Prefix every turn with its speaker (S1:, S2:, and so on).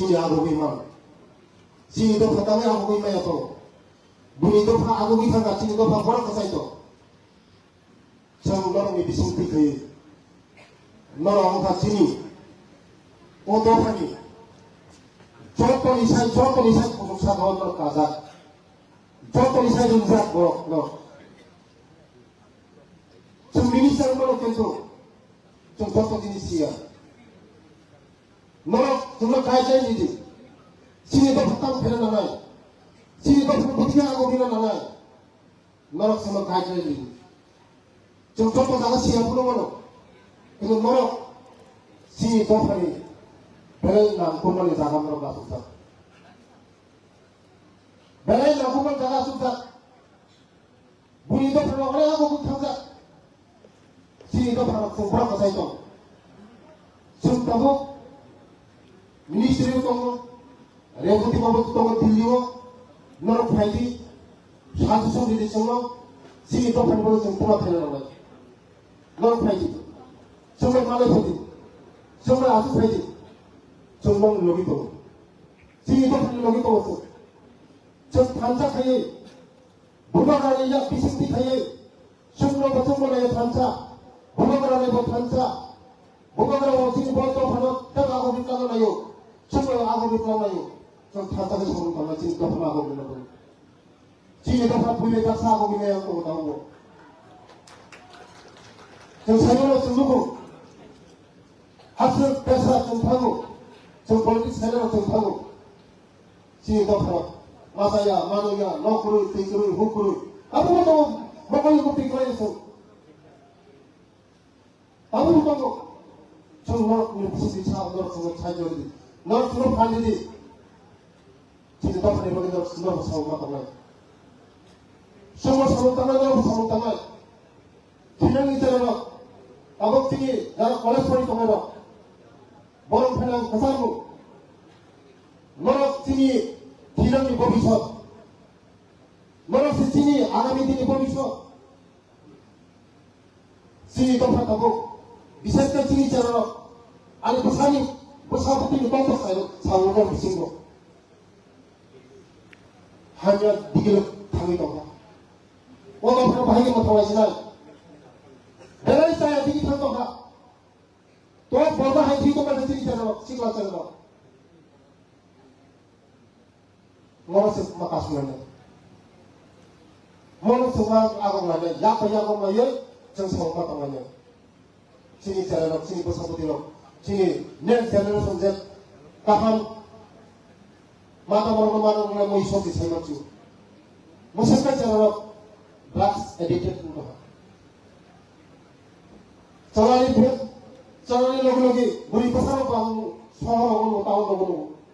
S1: sini agogi man sini do fatame agogi maya to buni do fa agogi thanga sini do fa borak kasai to sang lorong ni bisung tikhe lorong ka sini o do phani joto nisai pusuk sa do kazak joto nisai dunjak borok no sang minister mo kento sang joto dinisia norok tunggu kaca ini sini tu petang kena nanai sini tu putih aku kena nanai norok sama kaca ini contoh pada siapa pun mana itu norok sini tu hari belai nak kumpul di dalam norok dah susah belai nak kumpul dah susah bunyi tu perlu orang aku pun tak sini tu perlu kumpul ke saya tu sumpah Ministry ko Revati Babu ko Dilliwo Norok Phaidi Shansu Didi Songo Sini to Phanbo Jumpa Thela Nawa Norok Phaidi Songo Male Phaidi Songo Asu Phaidi Songo Logi to Sini to Phan Logi to So Thansa Khaye Bhumagare ya Bisindi Khaye Songo Songo Na Thansa Bhumagare Bo Thansa Bhumagare Sini Bo to Phano Ta Ago Bikano Nayo semua aku berpelayu, so kata semua kalau cinta pernah aku bilang, cinta pernah punya jasa aku bilang aku tahu, so saya lo sungguh, hasil pesa cintaku, so politik saya lo cintaku, cinta pernah, masaya, manusia, lokuru, tingkuru, hukuru, apa mau tahu, bapak ibu pikir itu, apa mau tahu, semua punya posisi sama semua saja ini. North Slope Kandidi, Cina Tapa ni bagi North Slope sama tangan. Semua sama tangan. Cina ni cina abang tinggi, dalam kolej pun itu ada. Borong penang kesamu. North sini Cina ni bobisot. North sini agami ni bobisot. Sini Tapa tahu. Bisa ke sini cina ada pesani. Pesawat ini bapak saya sawungan bisinggo hanya digiluk tangi toka wala pernah bahaya matawajinan dari saya tinggi toka to bola hai thiko ka tinggi channel sikla channel ngoro se makasunan ngoro semua agong lane ya maye jeng sama tangannya sini channel sini pesawat dilo sini net channel sonjet kaham mata baru mau iso di saya macu musaka channel blacks edited pun channel ini logi beri pasal bang sohor mau tahu